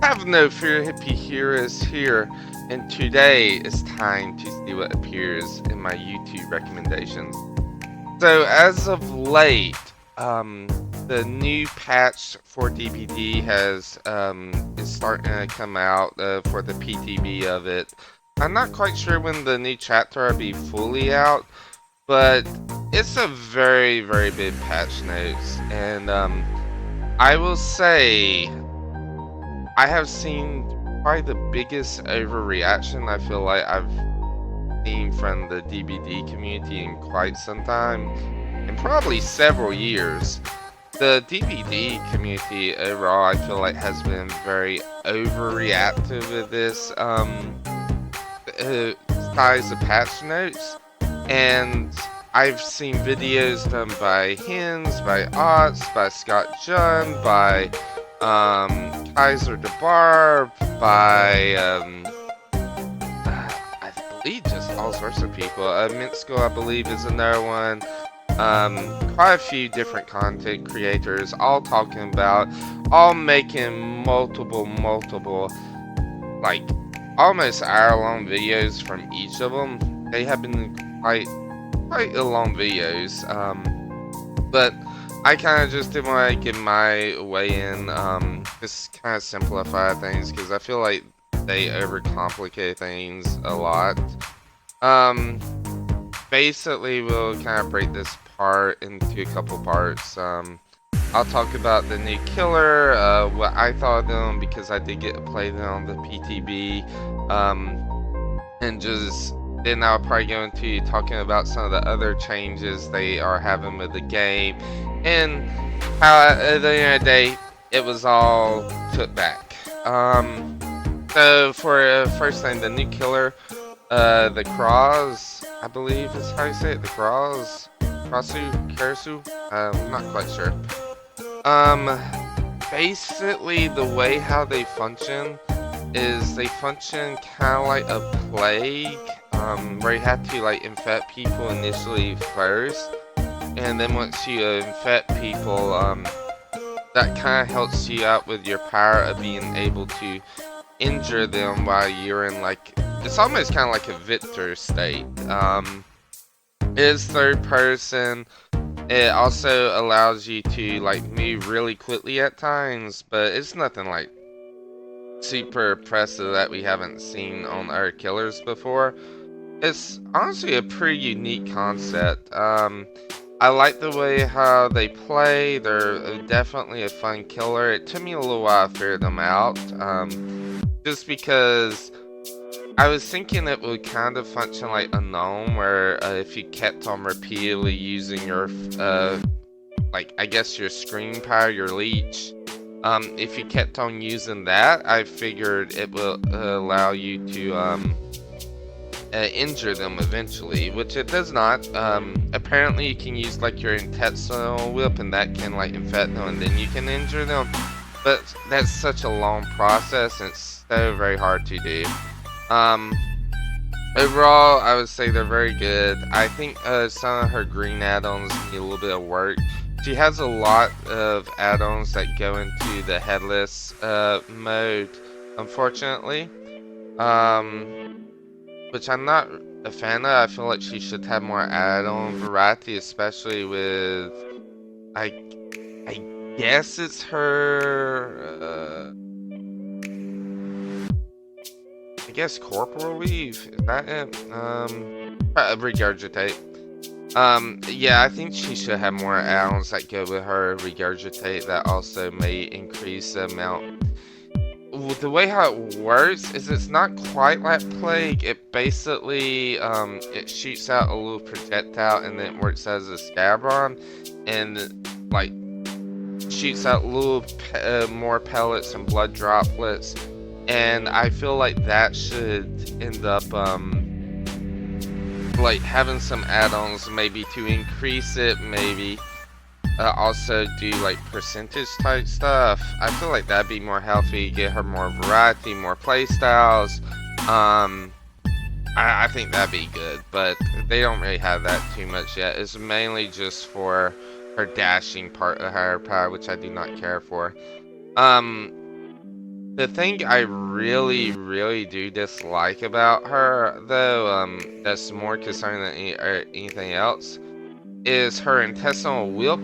Have no fear, hippie here is here, and today is time to see what appears in my YouTube recommendations. So, as of late, the new patch for DBD is starting to come out for the PTB of it. I'm not quite sure when the new chapter will be fully out, but it's a very, very big patch notes, and I will say I have seen probably the biggest overreaction I feel like I've seen from the DBD community in quite some time, in probably several years. The DBD community overall, I feel like, has been very overreactive with this size of patch notes, and I've seen videos done by Hens, by Otts, by Scott Junn, by Kaiser DeBarb, by I believe just all sorts of people. Minsko, I believe, is another one. Quite a few different content creators, all talking about, all making multiple, like almost hour-long videos from each of them. They have been quite long videos. But I kind of just didn't want to give my way in, just kind of simplify things, because I feel like they overcomplicate things a lot. Basically, we'll kind of break this part into a couple parts. I'll talk about the new killer, what I thought of them, because I did get to play them on the PTB, and then I'll probably go into talking about some of the other changes they are having with the game, and how at the end of the day, it was all took back. So for first thing, the new killer, the Cross, I believe is how you say it, the Cross, Karasu, I'm not quite sure. Basically the way how they function is they function kind of like a plague, where you have to like infect people initially first, and then once you infect people, that kind of helps you out with your power of being able to injure them while you're in like, it's almost kind of like a victor state. It is third person. It also allows you to like move really quickly at times, but it's nothing like super impressive that we haven't seen on our killers before. It's honestly a pretty unique concept. I like the way how they play. They're definitely a fun killer. It took me a little while to figure them out, just because I was thinking it would kind of function like a gnome, where if you kept on repeatedly using your, like, I guess your screen power, your leech, if you kept on using that, I figured it will allow you to injure them eventually, which it does not. Apparently you can use like your intestinal whip, and that can like infect them, and then you can injure them, but that's such a long process, and it's so very hard to do. Overall, I would say they're very good. I think some of her green add-ons need a little bit of work. She has a lot of add-ons that go into the headless mode, unfortunately, which I'm not a fan of. I feel like she should have more add-on variety, especially with, I guess it's her, I guess corporal weave, is that it? Regurgitate. Yeah, I think she should have more add-ons that go with her regurgitate that also may increase the amount. The way how it works is it's not quite like plague. It basically it shoots out a little projectile, and then it works as a scabron, and like shoots out little more pellets and blood droplets. And I feel like that should end up like having some add-ons maybe to increase it, maybe also do like percentage type stuff. I feel like that'd be more healthy, get her more variety, more playstyles. I think that'd be good, but they don't really have that too much yet. It's mainly just for her dashing part of her power, which I do not care for. The thing I really do dislike about her, though, that's more concerning than anything else, is her intestinal whip.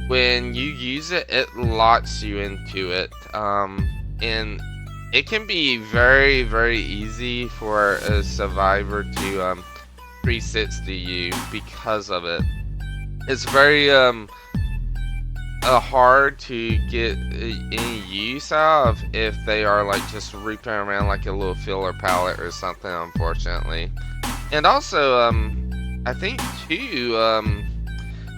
When you use it, it locks you into it, and it can be very easy for a survivor to 360 you because of it. It's very hard to get any use out of if they are like just reaping around like a little filler pallet or something, unfortunately. And also, I think too,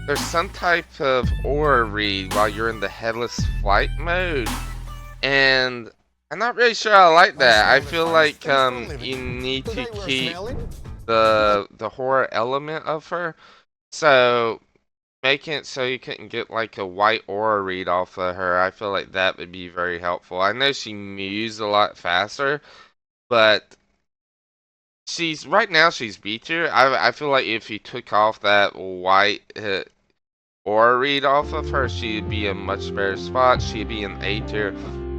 there's some type of aura read while you're in the headless flight mode, and I'm not really sure I like that. I feel like you need to keep the horror element of her, so making it so you couldn't get like a white aura read off of her, I feel like that would be very helpful. I know she moves a lot faster, but she's right now she's B tier. I feel like if you took off that white aura read off of her, she'd be a much better spot. She'd be an A tier.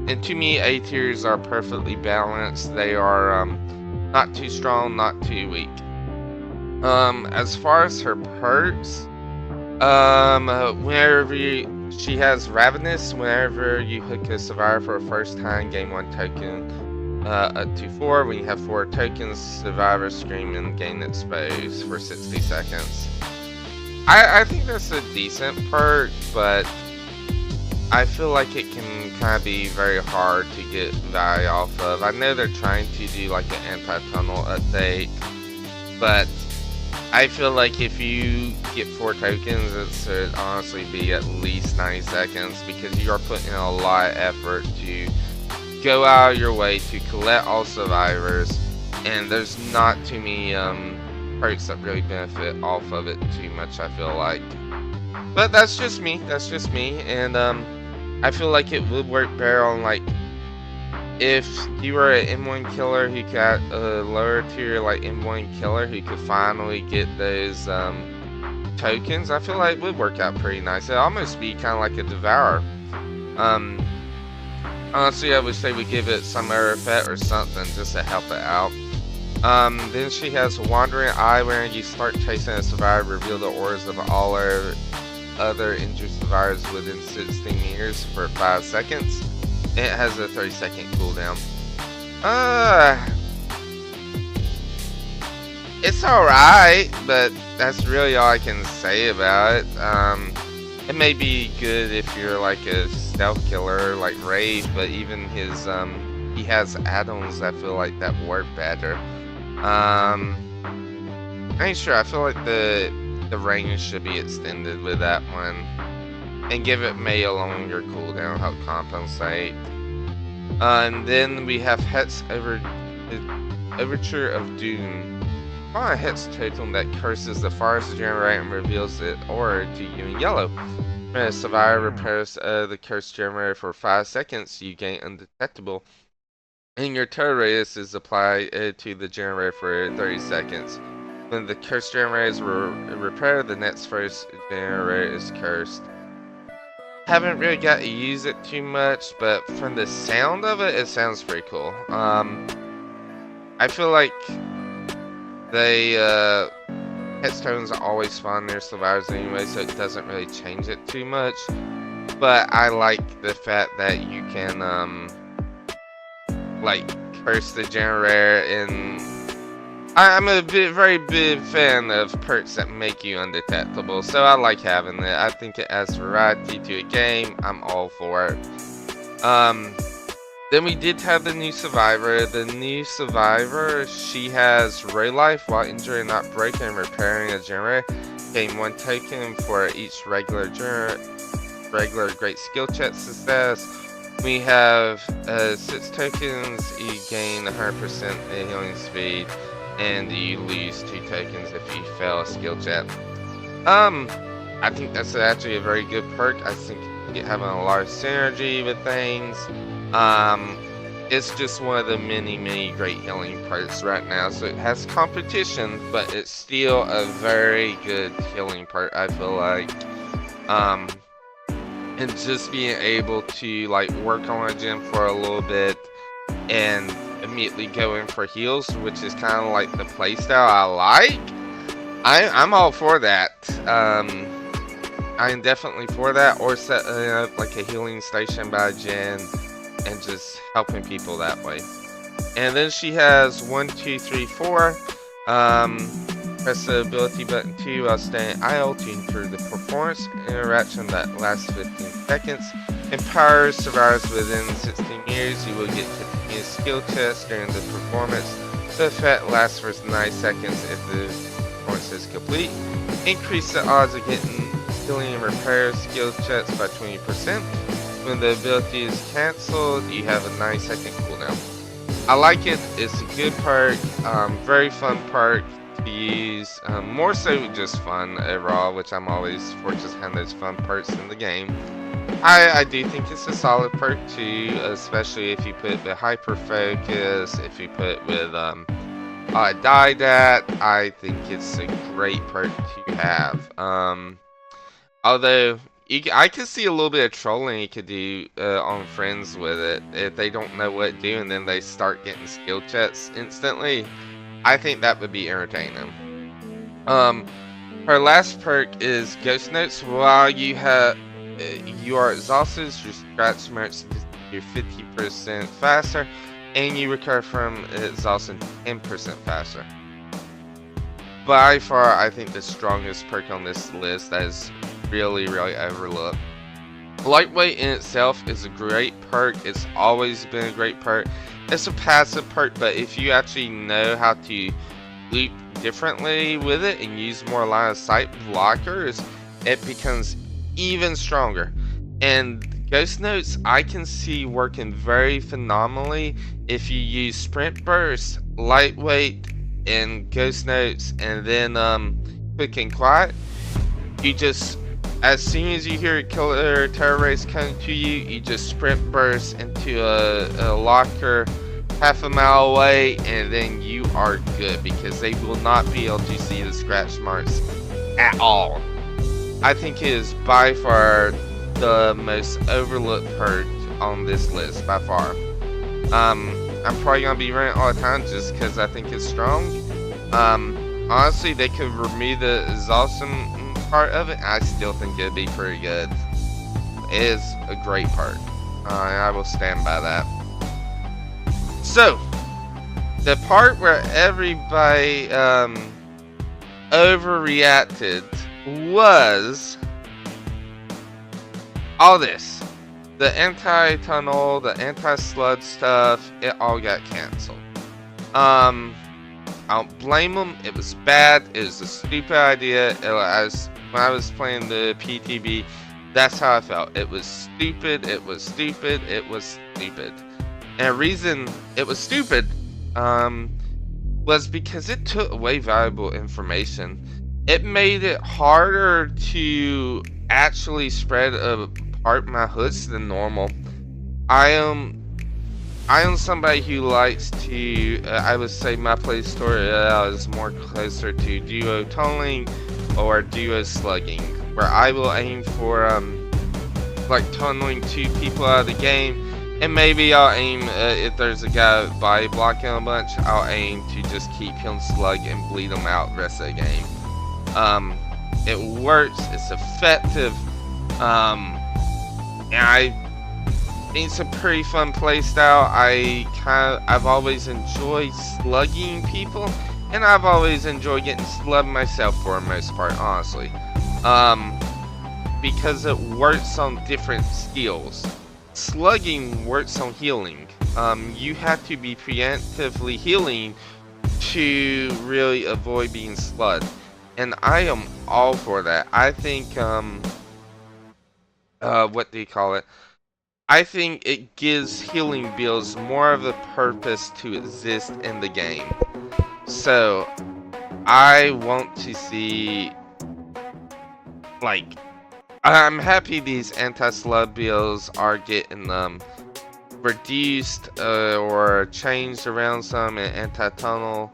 And to me, A tiers are perfectly balanced. They are not too strong, not too weak. As far as her perks, she has Ravenous. Whenever you hook a survivor for a first time, gain 1 token up to 4. When you have 4 tokens, survivor scream and gain exposed for 60 seconds. I think that's a decent perk, but I feel like it can kind of be very hard to get value off of. I know they're trying to do like an anti-tunnel update, but I feel like if you get 4 tokens, it should honestly be at least 90 seconds, because you are putting in a lot of effort to go out of your way to collect all survivors, and there's not too many perks that really benefit off of it too much, I feel like. But that's just me, and I feel like it would work better on like if you were an M1 killer who got a lower tier like M1 killer who could finally get those tokens. I feel like it would work out pretty nice. It'd almost be kind of like a devourer. Honestly, I wish they would give it some other effect or something just to help it out. Then she has Wandering Eye. When you start chasing a survivor, reveal the auras of all other injured survivors within 16 meters for 5 seconds. It has a 30-second cooldown. It's alright, but that's really all I can say about it. It may be good if you're like a stealth killer like Wraith, but even his he has add-ons that feel like that work better. I ain't sure. I feel like the range should be extended with that one, and give it May a longer cooldown, help compensate. And then we have Overture of Doom. Find a Hex totem that curses the forest generator and reveals it aura to you in yellow. When a survivor repairs the curse generator for 5 seconds, you gain undetectable. And your turret radius is applied to the generator for 30 seconds. When the curse generator is repaired, the next first generator is cursed. Haven't really got to use it too much, but from the sound of it, it sounds pretty cool. I feel like they headstones always spawn near survivors anyway, so it doesn't really change it too much. But I like the fact that you can like curse the generator, and I'm a very big fan of perks that make you undetectable, so I like having it. I think it adds variety to a game. I'm all for it. Then we did have the new survivor. The new survivor, she has Ray Life while injured and not breaking and repairing a generator. Gain 1 token for each regular great skill check success. We have 6 tokens. You gain 100% healing speed, and you lose 2 tokens if you fail a skill check. I think that's actually a very good perk. I think it having a lot of synergy with things. It's just one of the many great healing perks right now. So it has competition, but it's still a very good healing perk, I feel like. and just being able to like work on a gym for a little bit and immediately go in for heals, which is kind of like the playstyle I like. I'm all for that. I'm definitely for that, or setting up like a healing station by Jen and just helping people that way. And then she has 1, 2, 3, 4. Press the ability button 2 while staying idle to improve the performance interaction that lasts 15 seconds. Empowers survivors within 16 years. You will get continuous skill tests during the performance. The effect lasts for 9 seconds if the performance is complete. Increase the odds of getting healing and repair skill checks by 20%. When the ability is cancelled, you have a 9-second cooldown. I like it. It's a good perk. Very fun perk to use. More so just fun overall, which I'm always for just having those fun perks in the game. I do think it's a solid perk too, especially if you put it with hyper focus, if you put it with die that. I think it's a great perk to have. Although I could see a little bit of trolling you could do on friends with it if they don't know what to do and then they start getting skill checks instantly. I think that would be entertaining. Her last perk is Ghost Notes. While you are exhausted, your scratch marks you're 50% faster, and you recover from exhaustion 10% faster. By far, I think the strongest perk on this list that is really overlooked. Lightweight in itself is a great perk. It's always been a great perk. It's a passive perk, but if you actually know how to loop differently with it and use more line of sight blockers, it becomes even stronger. And Ghost Notes I can see working very phenomenally if you use Sprint Burst, Lightweight, and Ghost Notes, and then Quick and Quiet. You just, as soon as you hear a killer terror race coming to you, you just Sprint Burst into a locker half a mile away, and then you are good because they will not be able to see the scratch marks at all. I think it is by far the most overlooked perk on this list, by far. I'm probably gonna be running all the time just because I think it's strong. Honestly, they could remove the exhaustion part of it. I still think it'd be pretty good. It is a great part. I will stand by that. So, the part where everybody overreacted was all this. The anti-tunnel, the anti-sludge stuff, it all got canceled. I don't blame them. It was bad. It was a stupid idea. When I was playing the PTB, that's how I felt. It was stupid. It was stupid. It was stupid. And the reason it was stupid was because it took away valuable information. It made it harder to actually spread apart my hoods than normal. I am somebody who likes to, I would say my play story is more closer to duo tunneling or duo slugging, where I will aim for like tunneling 2 people out of the game, and maybe I'll aim, if there's a guy body blocking a bunch, I'll aim to just keep him slug and bleed him out the rest of the game. It works, it's effective, and it's a pretty fun playstyle. I've always enjoyed slugging people, and I've always enjoyed getting slugged myself for the most part, honestly. Because it works on different skills. Slugging works on healing. You have to be preemptively healing to really avoid being slugged. And I am all for that. I think, what do you call it? I think it gives healing builds more of a purpose to exist in the game. So, I want to see, like, I'm happy these anti-slug builds are getting reduced or changed around some in anti-tunnel.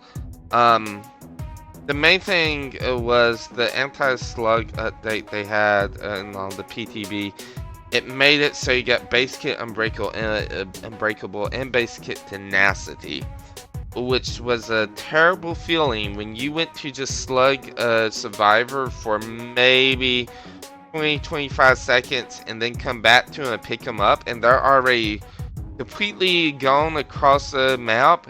The main thing was the anti-slug update they had on the PTB. It made it so you got base kit unbreakable and base kit tenacity, which was a terrible feeling when you went to just slug a survivor for maybe 20-25 seconds and then come back to them and pick them up, and they're already completely gone across the map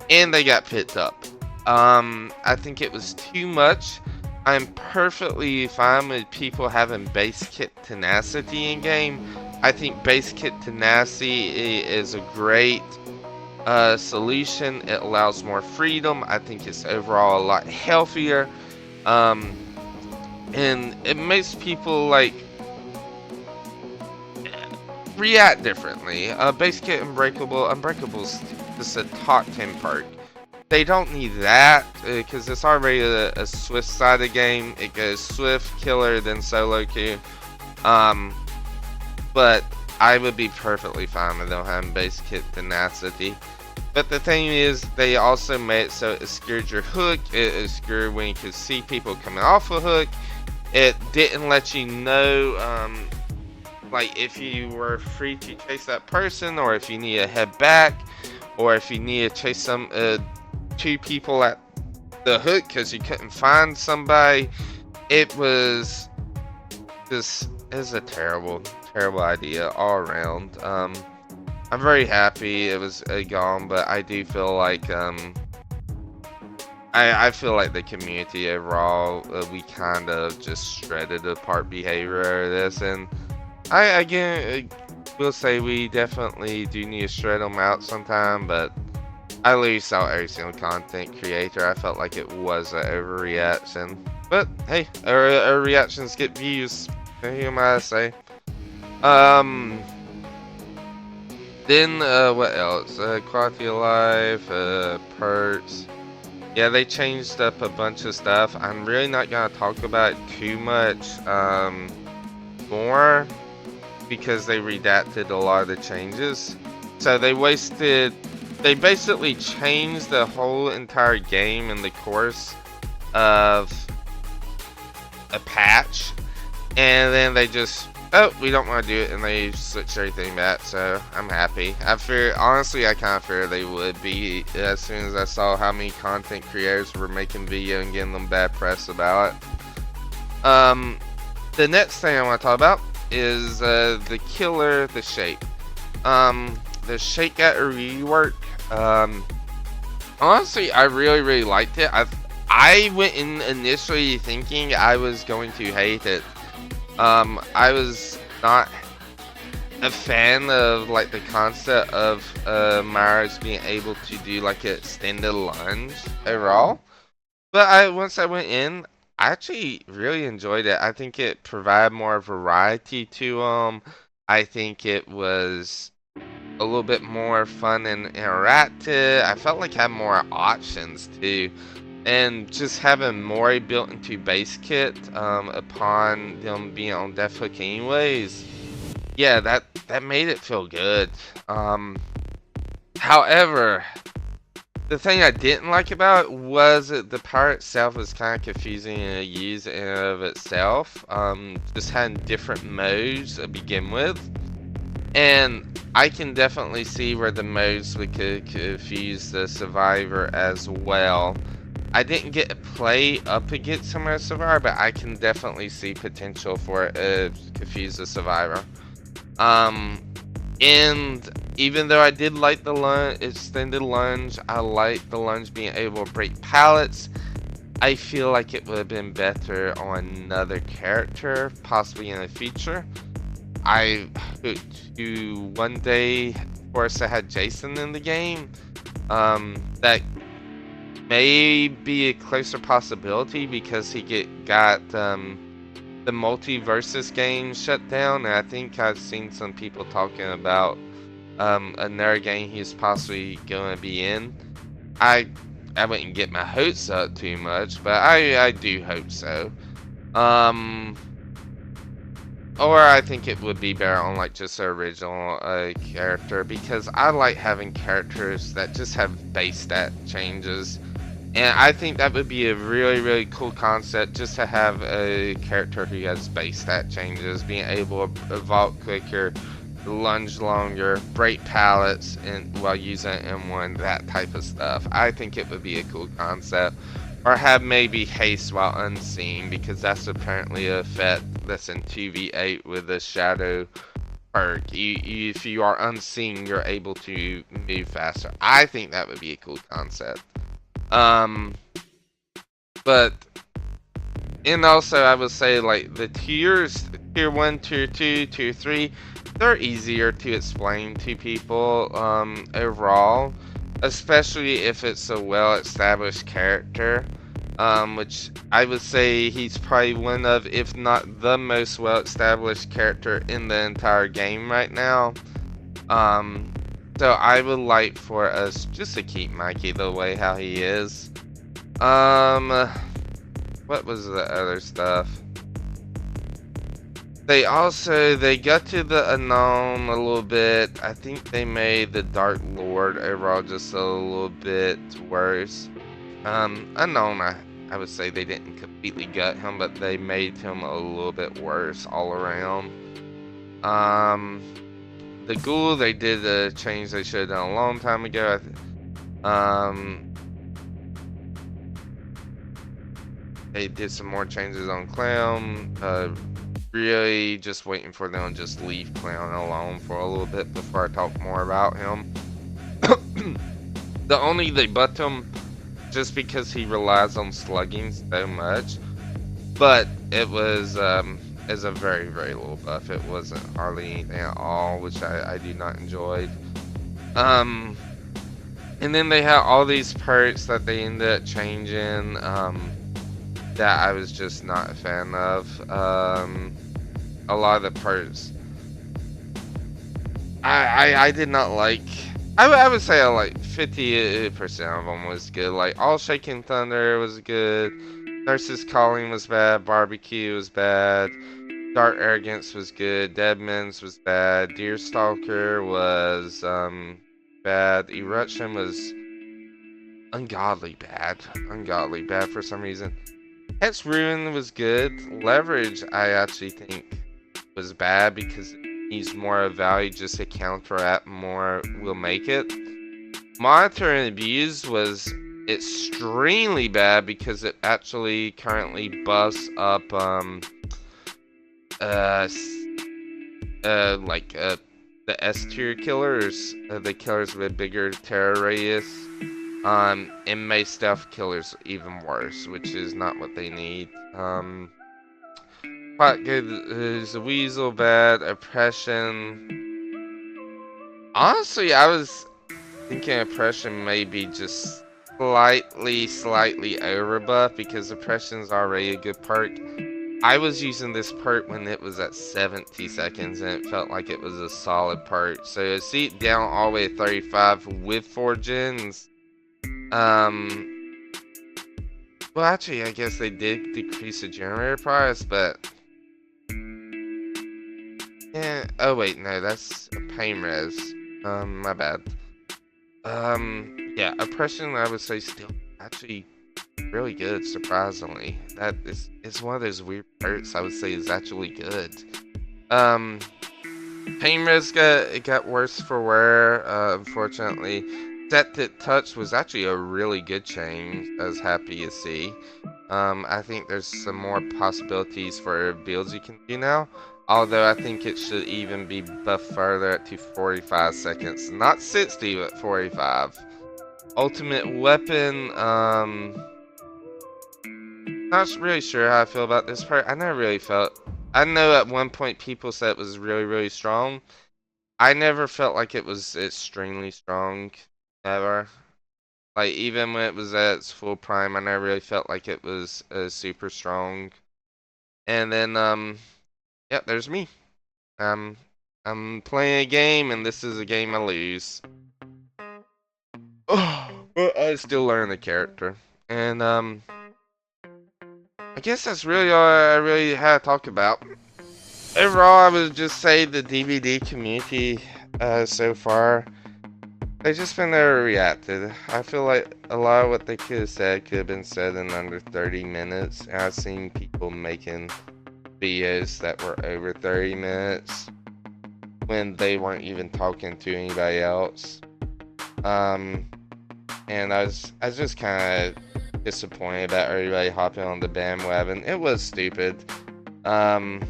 and they got picked up. I think it was too much. I'm perfectly fine with people having base kit tenacity in game. I think base kit tenacity is a great solution. It allows more freedom. I think it's overall a lot healthier. Um, and it makes people like react differently. Base kit unbreakable's just a top 10 perk. They don't need that because it's already a swift side of game. It goes swift, killer, then solo queue. But I would be perfectly fine with them having base kit tenacity. But the thing is, they also made it so it obscured your hook. It obscured when you could see people coming off a hook. It didn't let you know, like if you were free to chase that person, or if you need to head back, or if you need to chase some two people at the hook because you couldn't find somebody. It was a terrible idea all around. I'm very happy it was gone, but I do feel like I feel like the community overall, we kind of just shredded apart behavior of this, and I again will say we definitely do need to shred them out sometime, but I literally saw every single content creator. I felt like it was an overreaction, but hey, our reactions get views. Who am I to say? Then what else? Quality of life, perks. Yeah, they changed up a bunch of stuff. I'm really not gonna talk about it too much more because they redacted a lot of the changes. So they basically changed the whole entire game in the course of a patch, and then they just, oh, we don't want to do it, and they switched everything back. So I'm happy. Honestly, I kind of fear they would be as soon as I saw how many content creators were making video and getting them bad press about it. The next thing I want to talk about is the killer, the shape. The shape got a rework. Honestly, I really liked it. I went in initially thinking I was going to hate it. I was not a fan of like the concept of Myers being able to do like an extended lunge overall. But once I went in, I actually really enjoyed it. I think it provided more variety to them. I think it was a little bit more fun and interactive. I felt like I had more options too. And just having Mori built into base kit upon them being on Death Hook anyways, yeah, that made it feel good. However, the thing I didn't like about it was that the power itself was kind of confusing to use in and of itself. Just having different modes to begin with. And I can definitely see where the modes would confuse the survivor as well. I didn't get to play up against some of the survivor, but I can definitely see potential for it to confuse the survivor. And even though I did like the extended lunge, I like the lunge being able to break pallets. I feel like it would have been better on another character, possibly in the future. I hope to one day, of course, I had Jason in the game. That may be a closer possibility because he got the multiversus game shut down, and I think I've seen some people talking about another game he's possibly going to be in. I wouldn't get my hopes up too much, but I do hope so. Or I think it would be better on like just an original character, because I like having characters that just have base stat changes. And I think that would be a really, really cool concept, just to have a character who has base stat changes, being able to vault quicker, lunge longer, break pallets and while using M1, that type of stuff. I think it would be a cool concept. Or have maybe haste while unseen, because that's apparently a effect that's in 2v8 with the shadow perk. If you are unseen, you're able to move faster. I think that would be a cool concept. Um, but and also I would say like the tiers, tier 1, tier 2, tier 3, they're easier to explain to people overall, especially if it's a well established character, which I would say he's probably one of, if not the most well established character in the entire game right now. um, so I would like for us just to keep Mikey the way how he is. What was the other stuff? They got to the unknown a little bit. I think they made the Dark Lord overall just a little bit worse. Unknown, I would say they didn't completely gut him, but they made him a little bit worse all around. The Ghoul, they did a change they should have done a long time ago. They did some more changes on Clown. Really just waiting for them to just leave Clown alone for a little bit before I talk more about him. They butt him just because he relies on slugging so much, but it was as a very, very little buff. It wasn't hardly anything at all, which I do not enjoy. And then they had all these perks that they ended up changing, that I was just not a fan of. A lot of the perks I did not like. I would say like 50% of them was good. Like All Shaking Thunder was good. Nurse's Calling was bad. Barbecue was bad. Dark Arrogance was good. Deadman's was bad. Deerstalker was bad. Eruption was ungodly bad. Ungodly bad for some reason. Hex Ruin was good. Leverage, I actually think, was bad because it needs more value just to counteract more will make it. Monitor and Abuse was extremely bad because it actually currently buffs up the S tier killers, the killers with bigger terror radius. And May stealth killers even worse, which is not what they need. Quite good is a Weasel bad, Oppression. Honestly, I was thinking Oppression may be just slightly overbuff because Oppression's already a good perk. I was using this perk when it was at 70 seconds and it felt like it was a solid perk. So to see it down all the way to 35 with 4 gens, well, actually, I guess they did decrease the generator price, but yeah. Oh wait, no, that's a pain res. My bad. Yeah, Oppression, I would say, still actually really good. Surprisingly, that is one of those weird perks I would say is actually good. Pain res got worse for wear. Unfortunately. Set That Touch was actually a really good change. I was happy to see. I think there's some more possibilities for builds you can do now. Although I think it should even be buffed further to 45 seconds. Not 60, but 45. Ultimate Weapon, not really sure how I feel about this part. I never really felt... I know at one point people said it was really, really strong. I never felt like it was extremely strong. Ever. Like, even when it was at its full prime, I never really felt like it was super strong. And then, yeah, there's me. I'm playing a game, and this is a game I lose. But I still learn the character. And, I guess that's really all I really had to talk about. Overall, I would just say the DBD community, so far, They just been overreacted. I feel like a lot of what they could have said could have been said in under 30 minutes. And I've seen people making videos that were over 30 minutes when they weren't even talking to anybody else. And I was just kind of disappointed about everybody hopping on the bandwagon. It was stupid. But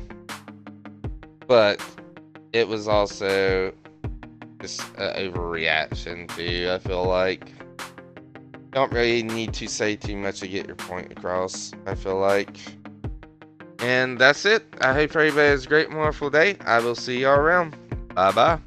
it was also just an overreaction too. I feel like you don't really need to say too much to get your point across, I feel like. And that's it. I hope everybody has a great, wonderful day. I will see y'all around. Bye bye.